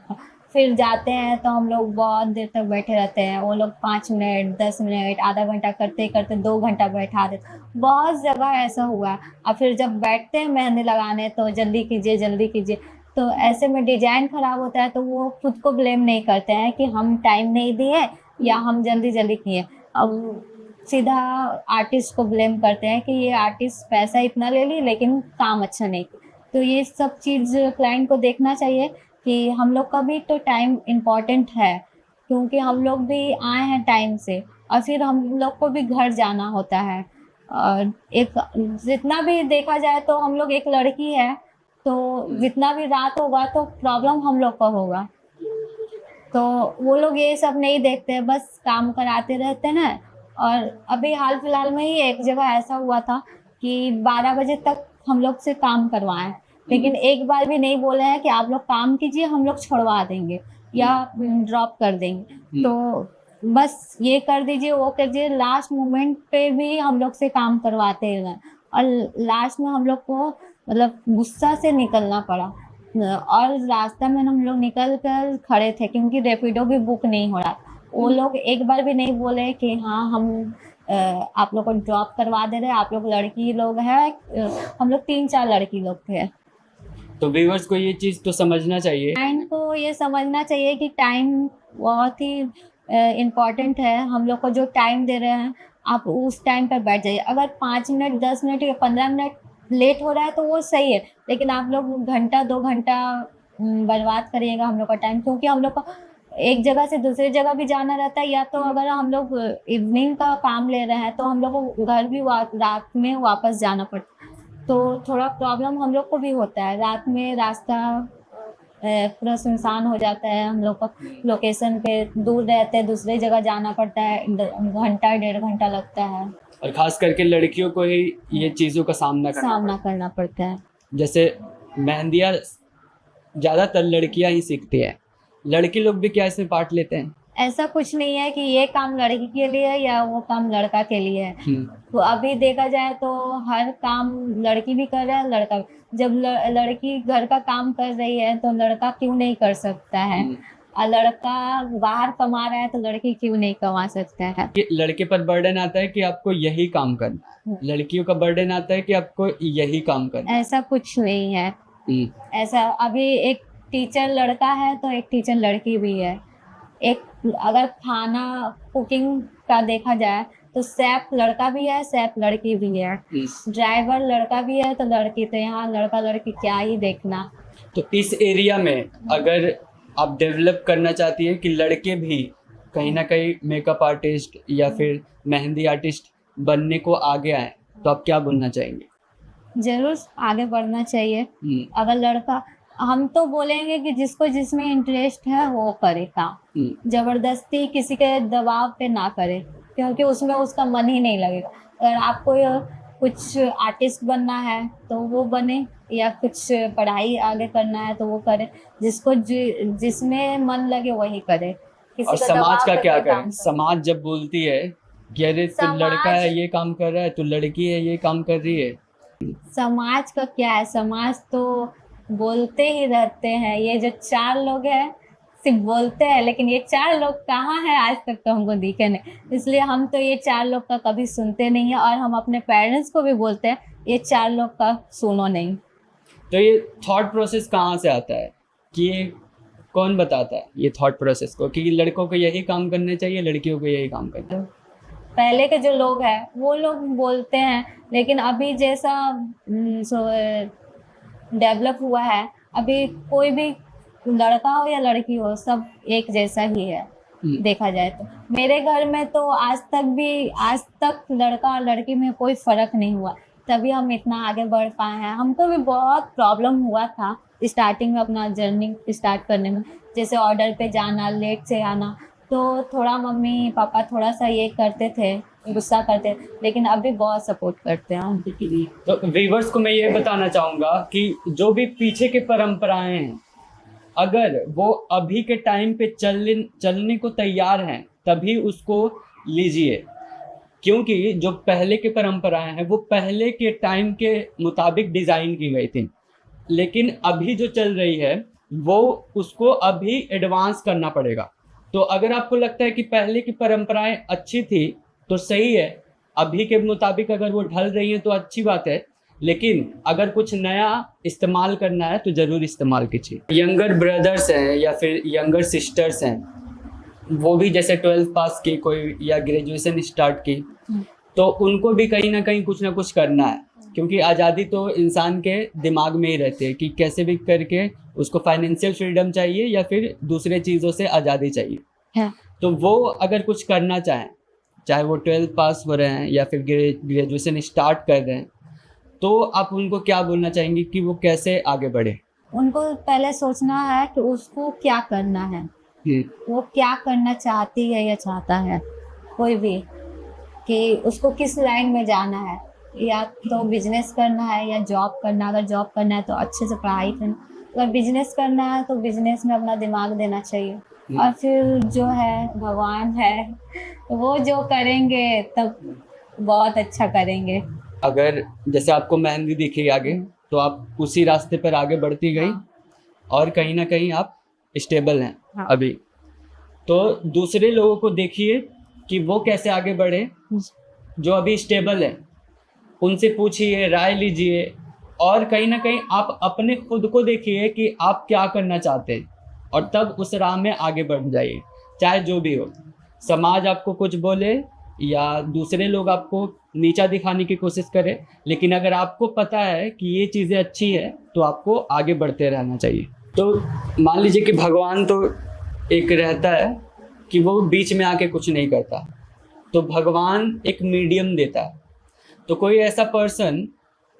फिर जाते हैं तो हम लोग बहुत देर तक बैठे रहते हैं, वो लोग 5 मिनट 10 मिनट आधा घंटा करते करते 2 घंटा बैठा देते। बहुत जगह ऐसा हुआ। और फिर जब बैठते हैं मेहंदी लगाने तो जल्दी कीजिए जल्दी कीजिए, तो ऐसे में डिजाइन ख़राब होता है तो वो खुद को ब्लेम नहीं करते हैं कि हम टाइम नहीं दिए या हम जल्दी जल्दी किए, अब सीधा आर्टिस्ट को ब्लेम करते हैं कि ये आर्टिस्ट पैसा इतना ले ली लेकिन काम अच्छा नहीं किया। तो ये सब चीज़ क्लाइंट को देखना चाहिए कि हम लोग का भी तो टाइम इम्पॉर्टेंट है, क्योंकि हम लोग भी आए हैं टाइम से और फिर हम लोग को भी घर जाना होता है। और एक जितना भी देखा जाए तो हम लोग एक लड़की है, तो जितना भी रात होगा तो प्रॉब्लम हम लोग का होगा, तो वो लोग ये सब नहीं देखते, बस काम कराते रहते हैं। और अभी हाल फिलहाल में ही एक जगह ऐसा हुआ था कि 12 बजे तक हम लोग से काम करवाएं, लेकिन एक बार भी नहीं बोले हैं कि आप लोग काम कीजिए, हम लोग छुड़वा देंगे या ड्रॉप कर देंगे। तो बस ये कर दीजिए, वो कर दीजिए, लास्ट मोमेंट पे भी हम लोग से काम करवाते हैं। और लास्ट में हम लोग को मतलब गुस्सा से निकलना पड़ा। और रास्ता में हम लोग निकल कर खड़े थे क्योंकि रैपिडो भी बुक नहीं हो रहा। वो लोग एक बार भी नहीं बोले कि हाँ हम आप लोग को ड्रॉप करवा दे रहे हैं, आप लोग लड़की लोग हैं। हम लोग 3-4 लड़की लोग थे। तो व्यूअर्स को ये चीज़ तो समझना चाहिए। टाइम को ये समझना चाहिए कि टाइम बहुत ही इम्पोर्टेंट है। हम लोग को जो टाइम दे रहे हैं, आप उस टाइम पर बैठ जाइए। अगर 5 मिनट, 10 मिनट या 15 मिनट लेट हो रहा है तो वो सही है, लेकिन आप लोग घंटा 2 घंटा बर्बाद करिएगा हम लोग का टाइम, क्योंकि हम लोग को एक जगह से दूसरी जगह भी जाना रहता है। या तो अगर हम लोग इवनिंग का काम ले रहे हैं तो हम लोग को घर भी रात में वापस जाना पड़ता है, तो थोड़ा प्रॉब्लम हम लोग को भी होता है। रात में रास्ता पूरा सुनसान हो जाता है, हम लोग को लोकेशन पे दूर रहते हैं, दूसरी जगह जाना पड़ता है, घंटा 1.5 घंटा लगता है। और खास करके लड़कियों को ही ये चीज़ों का सामना करना पड़ता है। जैसे मेहंदियाँ ज़्यादातर लड़कियाँ ही सीखती है, लड़के लोग भी क्या इसमें पार्ट लेते हैं? ऐसा कुछ नहीं है कि ये काम लड़की के लिए है या वो काम लड़का के लिए है। तो अभी देखा जाए तो हर काम लड़की भी कर रहा है, लड़का भी। जब लड़की घर का काम कर रही है तो लड़का क्यों नहीं कर सकता है, और लड़का बाहर कमा रहा है तो लड़की क्यों नहीं कमा सकता है। कि लड़के पर बर्डन आता है कि आपको यही काम करना है, लड़कियों का बर्डन आता है कि आपको यही काम करना है। ऐसा कुछ नहीं है। ऐसा अभी एक टीचर लड़का है तो एक टीचर लड़की भी है। एक अगर खाना कुकिंग का देखा जाए तो शेफ लड़का भी है, शेफ लड़की भी है। ड्राइवर लड़का भी है तो लड़की, तो यहाँ लड़का लड़की क्या ही देखना। तो इस एरिया में अगर आप डेवलप करना चाहती हैं कि लड़के भी कहीं ना कहीं मेकअप आर्टिस्ट या फिर मेहंदी आर्टिस्ट बनने को आगे आए, तो आप क्या बोलना चाहेंगे? जरूर आगे बढ़ना चाहिए। अगर लड़का, हम तो बोलेंगे कि जिसको जिसमें इंटरेस्ट है वो करे काम, जबरदस्ती किसी के दबाव पे ना करे, क्योंकि उसमें उसका मन ही नहीं लगेगा। अगर आपको कुछ आर्टिस्ट बनना है तो वो बने, या कुछ पढ़ाई आगे करना है तो वो करे, जिसको जिसमें मन लगे वही करे। और समाज का क्या करें? समाज जब बोलती है कि अरे तू लड़का है ये काम कर रहा है, तू लड़की है ये काम कर रही है, समाज का क्या है? समाज तो बोलते ही रहते हैं। ये जो 4 लोग हैं सिर्फ बोलते हैं, लेकिन ये 4 लोग कहाँ हैं आज तक तो हमको दिखे नहीं। इसलिए हम तो ये 4 लोग का कभी सुनते नहीं है, और हम अपने पेरेंट्स को भी बोलते हैं ये 4 लोग का सुनो नहीं। तो ये थॉट प्रोसेस कहाँ से आता है कि ये कौन बताता है ये थॉट प्रोसेस को कि लड़कों को यही काम करना चाहिए, लड़कियों को यही काम करना चाहिए? पहले के जो लोग हैं वो लोग बोलते हैं, लेकिन अभी जैसा डेवलप हुआ है, अभी कोई भी लड़का हो या लड़की हो सब एक जैसा ही है। देखा जाए तो मेरे घर में तो आज तक लड़का और लड़की में कोई फर्क नहीं हुआ, तभी हम इतना आगे बढ़ पाए हैं। हमको भी बहुत प्रॉब्लम हुआ था स्टार्टिंग में अपना जर्नी स्टार्ट करने में, जैसे ऑर्डर पे जाना, लेट से आना, तो थोड़ा मम्मी पापा थोड़ा सा ये करते थे, गुस्सा करते, लेकिन अभी बहुत सपोर्ट करते हैं हम। तो व्यूअर्स को मैं ये बताना चाहूँगा कि जो भी पीछे के परंपराएं हैं, अगर वो अभी के टाइम पे चलने को तैयार हैं तभी उसको लीजिए, क्योंकि जो पहले के परंपराएं हैं वो पहले के टाइम के मुताबिक डिज़ाइन की गई थी, लेकिन अभी जो चल रही है वो उसको अभी एडवांस करना पड़ेगा। तो अगर आपको लगता है कि पहले की परंपराएं अच्छी थी तो सही है, अभी के मुताबिक अगर वो ढल रही हैं तो अच्छी बात है, लेकिन अगर कुछ नया इस्तेमाल करना है तो ज़रूर इस्तेमाल कीजिए। यंगर ब्रदर्स हैं या फिर यंगर सिस्टर्स हैं, वो भी जैसे 12th पास की कोई या ग्रेजुएशन स्टार्ट की, तो उनको भी कहीं ना कहीं कुछ ना कुछ करना है, क्योंकि आज़ादी तो इंसान के दिमाग में ही रहती है कि कैसे भी करके उसको फाइनेंशियल फ्रीडम चाहिए या फिर दूसरे चीज़ों से आज़ादी चाहिए। तो वो अगर कुछ करना चाहें, चाहे वो 12th पास हो रहे हैं या फिर ग्रेजुएशन स्टार्ट कर रहे हैं, तो आप उनको क्या बोलना चाहेंगे कि वो कैसे आगे बढ़े? उनको पहले सोचना है कि उसको क्या करना है, वो क्या करना चाहती है या चाहता है कोई भी, कि उसको किस लाइन में जाना है, या तो बिजनेस करना है या जॉब करना। अगर जॉब करना है तो अच्छे से पढ़ाई करना, अगर बिजनेस करना है तो बिजनेस में अपना दिमाग देना चाहिए। और फिर जो है भगवान है, वो जो करेंगे तब बहुत अच्छा करेंगे। अगर जैसे आपको मेहंदी दिखी आगे, तो आप उसी रास्ते पर आगे बढ़ती गई हाँ, और कहीं ना कहीं आप स्टेबल हैं हाँ। अभी। तो दूसरे लोगों को देखिए कि वो कैसे आगे बढ़े जो अभी स्टेबल है, उनसे पूछिए, राय लीजिए, और कहीं ना कहीं आप अपने खुद को देखिए कि आप क्या करना चाहते हैं, और तब उस राह में आगे बढ़ जाइए, चाहे जो भी हो। समाज आपको कुछ बोले या दूसरे लोग आपको नीचा दिखाने की कोशिश करें, लेकिन अगर आपको पता है कि ये चीज़ें अच्छी है तो आपको आगे बढ़ते रहना चाहिए। तो मान लीजिए कि भगवान तो एक रहता है कि वो बीच में आके कुछ नहीं करता, तो भगवान एक मीडियम देता है। तो कोई ऐसा पर्सन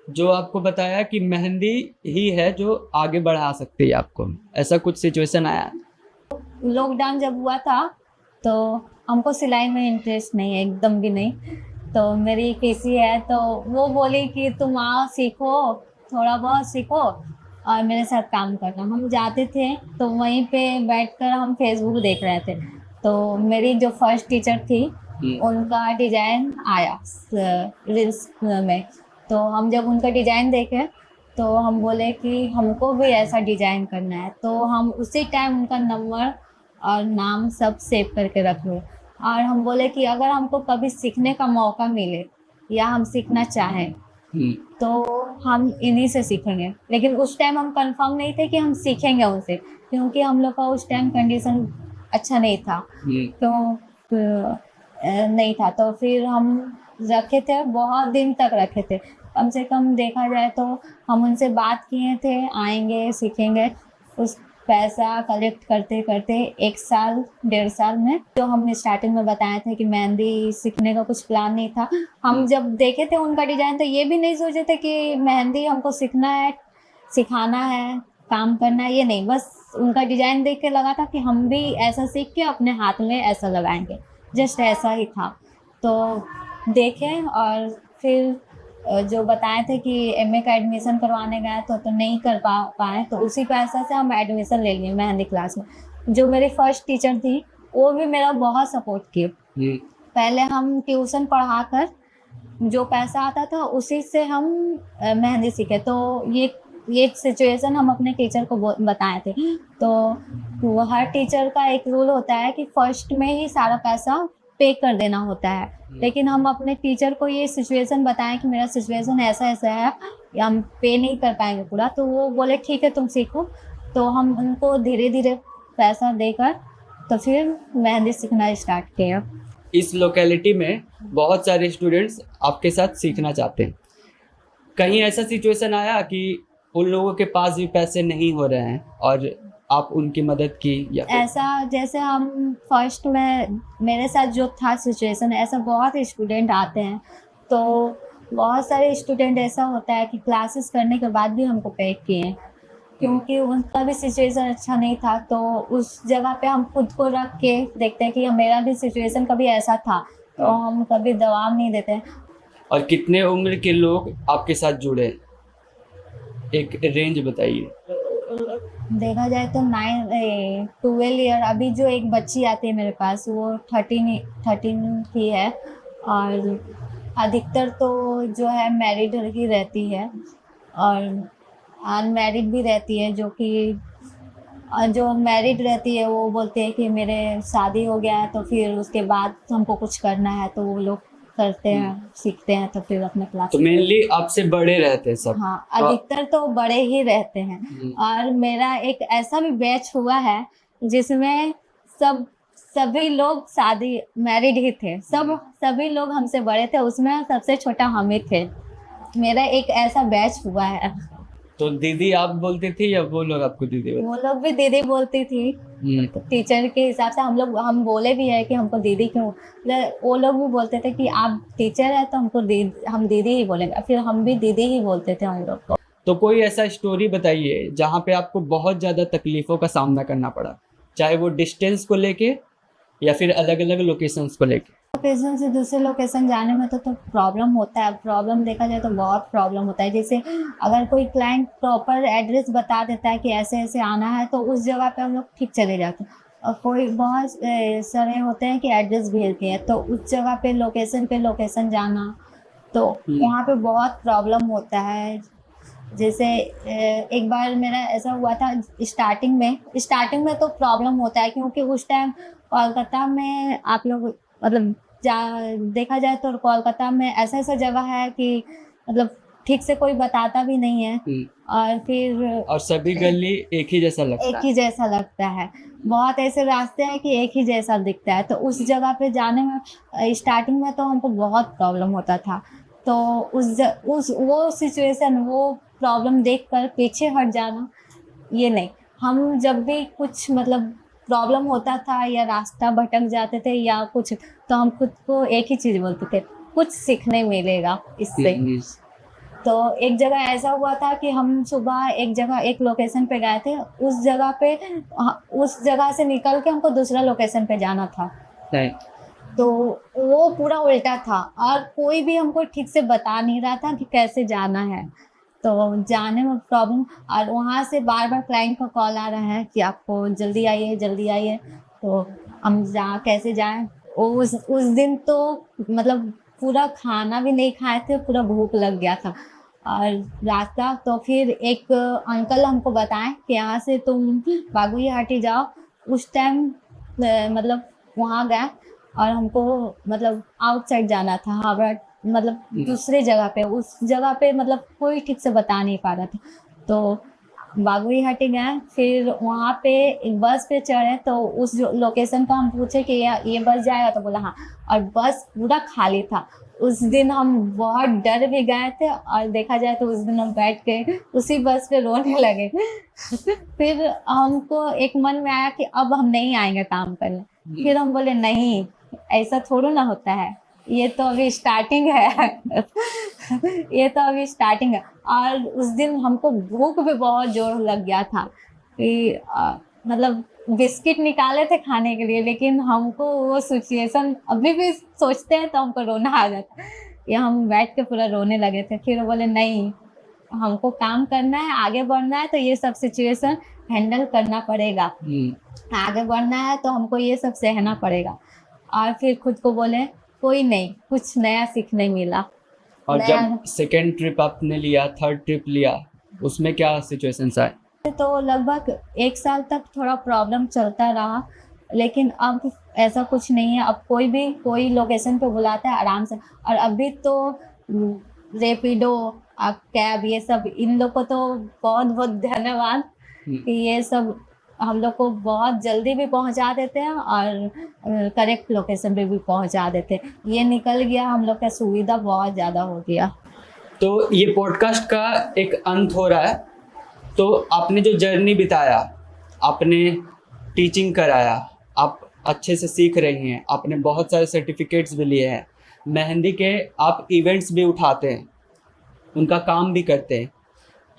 जो आपको बताया कि मेहंदी ही है जो आगे बढ़ा सकती है आपको, ऐसा कुछ सिचुएशन आया? लॉकडाउन जब हुआ था तो हमको सिलाई में इंटरेस्ट नहीं है, एकदम भी नहीं। तो मेरी किसी है तो वो बोली कि तुम आओ सीखो, थोड़ा बहुत सीखो और मेरे साथ काम करना। हम जाते थे तो वहीं पे बैठकर हम फेसबुक देख रहे थे। तो मेरी जो फर्स्ट टीचर थी उनका डिजाइन आया रील्स में। तो हम जब उनका डिजाइन देखे तो हम बोले कि हमको भी ऐसा डिजाइन करना है। तो हम उसी टाइम उनका नंबर और नाम सब सेव करके रख लिए। और हम बोले कि अगर हमको कभी सीखने का मौका मिले या हम सीखना चाहें तो हम इन्हीं से सीखेंगे। लेकिन उस टाइम हम कंफर्म नहीं थे कि हम सीखेंगे उनसे, क्योंकि हम लोग का उस टाइम कंडीशन अच्छा नहीं था। तो नहीं था तो फिर हम रखे थे, बहुत दिन तक रखे थे। कम से कम देखा जाए तो हम उनसे बात किए थे आएंगे सीखेंगे। उस पैसा कलेक्ट करते करते 1 साल 1.5 साल में, जो हम स्टार्टिंग में बताए थे कि मेहंदी सीखने का कुछ प्लान नहीं था। हम जब देखे थे उनका डिजाइन तो ये भी नहीं सोचे थे कि मेहंदी हमको सीखना है, सिखाना है, काम करना है, ये नहीं। बस उनका डिजाइन देख के लगा था कि हम भी ऐसा सीख के अपने हाथ में ऐसा लगाएंगे, जस्ट ऐसा ही था। तो देखें और फिर जो बताए थे कि एमए का एडमिशन करवाने गए तो नहीं कर पाए, तो उसी पैसा से हम एडमिशन ले लिए मेहंदी क्लास में। जो मेरी फर्स्ट टीचर थी वो भी मेरा बहुत सपोर्ट की। पहले हम ट्यूशन पढ़ा कर जो पैसा आता था उसी से हम मेहंदी सीखे। तो ये सिचुएशन हम अपने टीचर को बताए थे। तो वो हर टीचर का एक रूल होता है कि फर्स्ट में ही सारा पैसा पे कर देना होता है। लेकिन हम अपने टीचर को ये सिचुएशन बताएं कि मेरा सिचुएशन ऐसा ऐसा है, या हम पे नहीं कर पाएंगे पूरा। तो वो बोले ठीक है तुम सीखो। तो हम उनको धीरे धीरे पैसा देकर तो फिर मेहंदी सीखना स्टार्ट किया। इस लोकेलिटी में बहुत सारे स्टूडेंट्स आपके साथ सीखना चाहते हैं। कहीं ऐसा सिचुएशन आया कि उन लोगों के पास भी पैसे नहीं हो रहे हैं और आप उनकी मदद की? या ऐसा जैसे हम फर्स्ट में मेरे साथ जो था सिचुएशन, ऐसा बहुत स्टूडेंट आते हैं। तो बहुत सारे स्टूडेंट ऐसा होता है कि क्लासेस करने के बाद भी हमको पे किए, क्योंकि उनका भी सिचुएशन अच्छा नहीं था। तो उस जगह पे हम खुद को रख के देखते हैं कि मेरा भी सिचुएशन कभी ऐसा था, तो हम कभी दबाव नहीं देते। और कितने उम्र के लोग आपके साथ जुड़े, एक रेंज बताइए? देखा जाए तो 12 ईयर। अभी जो एक बच्ची आती है मेरे पास वो 13 की है। और अधिकतर तो जो है मैरिड ही रहती है और अनमैरिड भी रहती है। जो मैरिड रहती है वो बोलते हैं कि मेरे शादी हो गया है तो फिर उसके बाद हमको कुछ करना है, तो वो लोग करते हैं, सीखते हैं, तो फिर अपने क्लास। तो मेनली आपसे बड़े रहते हैं सब? हाँ, अधिकतर तो बड़े ही रहते हैं। और मेरा एक ऐसा भी बैच हुआ है जिसमें सभी लोग शादी मैरिड ही थे, सभी लोग हमसे बड़े थे, उसमें सबसे छोटा हम ही थे। मेरा एक ऐसा बैच हुआ है। तो दीदी आप बोलती थी या वो लोग आपको दीदी बोलते? वो लोग भी दीदी बोलती थी। तो टीचर के हिसाब से हम बोले भी है कि हमको दीदी क्यों। वो लोग भी बोलते थे कि आप टीचर है तो हम दीदी ही बोलेंगे, फिर हम भी दीदी ही बोलते थे हम लोग को। तो कोई ऐसा स्टोरी बताइए जहाँ पे आपको बहुत ज़्यादा तकलीफ़ों का सामना करना पड़ा, चाहे वो डिस्टेंस को लेके या फिर अलग अलग लोकेशंस को लेके। लोकेशन से दूसरे लोकेशन जाने में तो प्रॉब्लम होता है। प्रॉब्लम देखा जाए तो बहुत प्रॉब्लम होता है। जैसे अगर कोई क्लाइंट प्रॉपर एड्रेस बता देता है कि ऐसे ऐसे आना है तो उस जगह पे हम लोग ठीक चले जाते हैं। कोई बहुत सारे होते हैं कि एड्रेस भेजते हैं, तो उस जगह पे लोकेशन जाना, तो वहाँ पे बहुत प्रॉब्लम होता है। जैसे एक बार मेरा ऐसा हुआ था, स्टार्टिंग में तो प्रॉब्लम होता है, क्योंकि उस टाइम कोलकाता में आप लोग मतलब जा देखा जाए तो कोलकाता में ऐसा ऐसा जगह है कि मतलब ठीक से कोई बताता भी नहीं है। और फिर और सभी गली एक ही जैसा लगता एक है। ही जैसा लगता है। बहुत ऐसे रास्ते हैं कि एक ही जैसा दिखता है, तो उस जगह पे जाने में स्टार्टिंग में तो हमको बहुत प्रॉब्लम होता था। तो उस वो सिचुएशन, वो प्रॉब्लम देखकर पीछे हट जाना, ये नहीं। हम जब भी कुछ मतलब प्रॉब्लम होता था या रास्ता भटक जाते थे या कुछ, तो हम खुद को एक ही चीज़ बोलते थे, कुछ सीखने मिलेगा इससे। तो एक जगह ऐसा हुआ था कि हम सुबह एक लोकेशन पे गए थे, उस जगह से निकल के हमको दूसरा लोकेशन पे जाना था। नहीं। तो वो पूरा उल्टा था और कोई भी हमको ठीक से बता नहीं रहा था कि कैसे जाना है। तो जाने में प्रॉब्लम, और वहाँ से बार बार क्लाइंट का कॉल आ रहा है कि आपको जल्दी आइए। तो हम कैसे जाएं। उस दिन तो मतलब पूरा खाना भी नहीं खाए थे, पूरा भूख लग गया था। और रास्ता तो फिर एक अंकल हमको बताएं कि यहाँ से तुम बागुईहाटी जाओ। उस टाइम मतलब वहाँ गए और हमको मतलब आउटसाइड जाना था, हावड़ा, मतलब दूसरे जगह पे, उस जगह पे मतलब कोई ठीक से बता नहीं पा रहा था। तो बागुईहाटी गए, फिर वहाँ पे एक बस पे चढ़े, तो उस लोकेशन का हम पूछे कि ये बस जाएगा, तो बोला हाँ, और बस पूरा खाली था। उस दिन हम बहुत डर भी गए थे, और देखा जाए तो उस दिन हम बैठ के उसी बस पे रोने लगे। फिर हमको एक मन में आया कि अब हम नहीं आएंगे काम करने। फिर हम बोले नहीं, ऐसा थोड़ा ना होता है, ये तो अभी स्टार्टिंग है। ये तो अभी स्टार्टिंग है। और उस दिन हमको भूख भी बहुत जोर लग गया था कि मतलब बिस्किट निकाले थे खाने के लिए, लेकिन हमको वो सिचुएशन अभी भी सोचते हैं तो हमको रोना आ जाता है। ये हम बैठ के पूरा रोने लगे थे। फिर वो बोले नहीं, हमको काम करना है, आगे बढ़ना है, तो ये सब सिचुएशन हैंडल करना पड़ेगा। आगे बढ़ना है तो हमको ये सब सहना पड़ेगा। और फिर खुद को बोले कोई नहीं, कुछ नया सीखने मिला। और जब सेकेंड ट्रिप आपने लिया, थर्ड ट्रिप लिया, उसमें क्या सिचुएशंस आए? तो लगभग 1 साल तक थोड़ा प्रॉब्लम चलता रहा, लेकिन अब ऐसा कुछ नहीं है। अब कोई लोकेशन पे बुलाता है आराम से। और अभी तो रेपिडो, कैब, ये सब, इन लोग को तो बहुत बहुत धन्यवाद कि ये सब हम लोग को बहुत जल्दी भी पहुंचा देते हैं और करेक्ट लोकेशन पे भी पहुंचा देते हैं। ये निकल गया, हम लोग का सुविधा बहुत ज़्यादा हो गया। तो ये पॉडकास्ट का एक अंत हो रहा है। तो आपने जो जर्नी बिताया, आपने टीचिंग कराया, आप अच्छे से सीख रही हैं, आपने बहुत सारे सर्टिफिकेट्स भी लिए हैं, मेहंदी के आप इवेंट्स भी उठाते हैं, उनका काम भी करते हैं,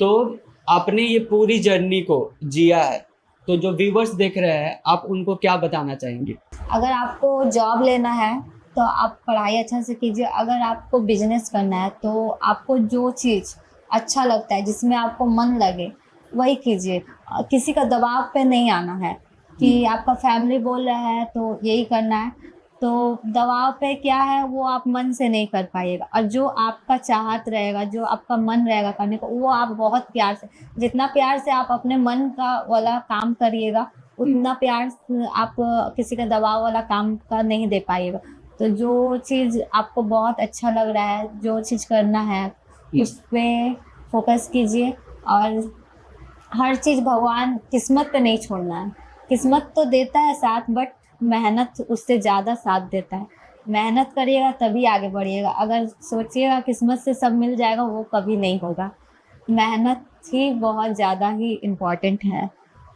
तो आपने ये पूरी जर्नी को जिया है। तो जो व्यूवर्स देख रहे हैं, आप उनको क्या बताना चाहेंगे? अगर आपको जॉब लेना है तो आप पढ़ाई अच्छा से कीजिए। अगर आपको बिजनेस करना है तो आपको जो चीज़ अच्छा लगता है, जिसमें आपको मन लगे, वही कीजिए। किसी का दबाव पे नहीं आना है कि आपका फैमिली बोल रहा है तो यही करना है। तो दबाव पे क्या है, वो आप मन से नहीं कर पाइएगा। और जो आपका चाहत रहेगा, जो आपका मन रहेगा करने को, वो आप बहुत प्यार से, जितना प्यार से आप अपने मन का वाला काम करिएगा, उतना प्यार से आप किसी का दबाव वाला काम का नहीं दे पाइएगा। तो जो चीज़ आपको बहुत अच्छा लग रहा है, जो चीज़ करना है, उस पर फोकस कीजिए। और हर चीज़ भगवान, किस्मत पे नहीं छोड़ना है। किस्मत तो देता है साथ, बट मेहनत उससे ज़्यादा साथ देता है। मेहनत करिएगा तभी आगे बढ़िएगा। अगर सोचिएगा किस्मत से सब मिल जाएगा, वो कभी नहीं होगा। मेहनत ही बहुत ज़्यादा ही इम्पोर्टेंट है।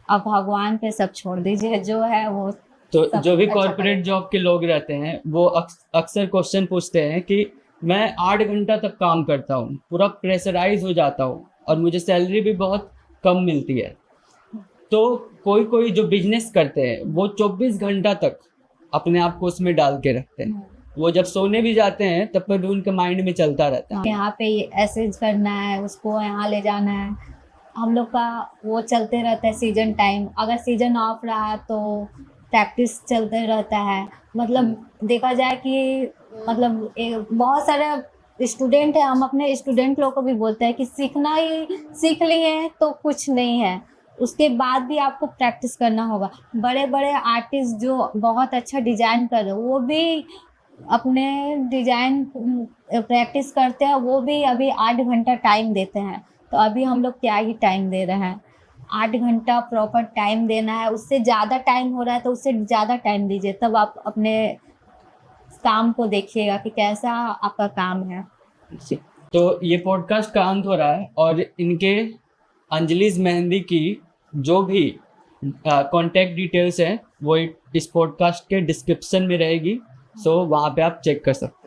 अब भगवान पे सब छोड़ दीजिए, जो है वो। तो जो भी अच्छा कॉर्पोरेट जॉब के लोग रहते हैं, वो अक्सर क्वेश्चन पूछते हैं कि मैं 8 घंटा तक काम करता हूँ, पूरा प्रेशराइज हो जाता हूँ और मुझे सैलरी भी बहुत कम मिलती है। तो कोई जो बिजनेस करते हैं, वो 24 घंटा तक अपने आप को उसमें डाल के रखते हैं। वो जब सोने भी जाते हैं तब पर भी उनके माइंड में चलता रहता है। यहाँ पे ऐसे करना है, उसको यहाँ ले जाना है। हम लोग का वो चलते रहता है सीजन टाइम। अगर सीजन ऑफ रहा तो प्रैक्टिस चलते रहता है। मतलब देखा जाए कि मतलब बहुत सारे स्टूडेंट है, हम अपने स्टूडेंट लोग को भी बोलते हैं कि सीखना ही सीख लिए तो कुछ नहीं है, उसके बाद भी आपको प्रैक्टिस करना होगा। बड़े बड़े आर्टिस्ट जो बहुत अच्छा डिजाइन कर रहे वो भी अपने डिजाइन प्रैक्टिस करते हैं, वो भी अभी 8 घंटा टाइम देते हैं। तो अभी हम लोग क्या ही टाइम दे रहे हैं, 8 घंटा प्रॉपर टाइम देना है। उससे ज़्यादा टाइम हो रहा है तो उससे ज़्यादा टाइम दीजिए, तब आप अपने काम को देखिएगा कि कैसा आपका काम है। तो ये पॉडकास्ट का अंत हो रहा है और इनके अंजलिस मेहंदी की जो भी कांटेक्ट डिटेल्स हैं वो इस पॉडकास्ट के डिस्क्रिप्शन में रहेगी, सो वहाँ पे आप चेक कर सकते हैं।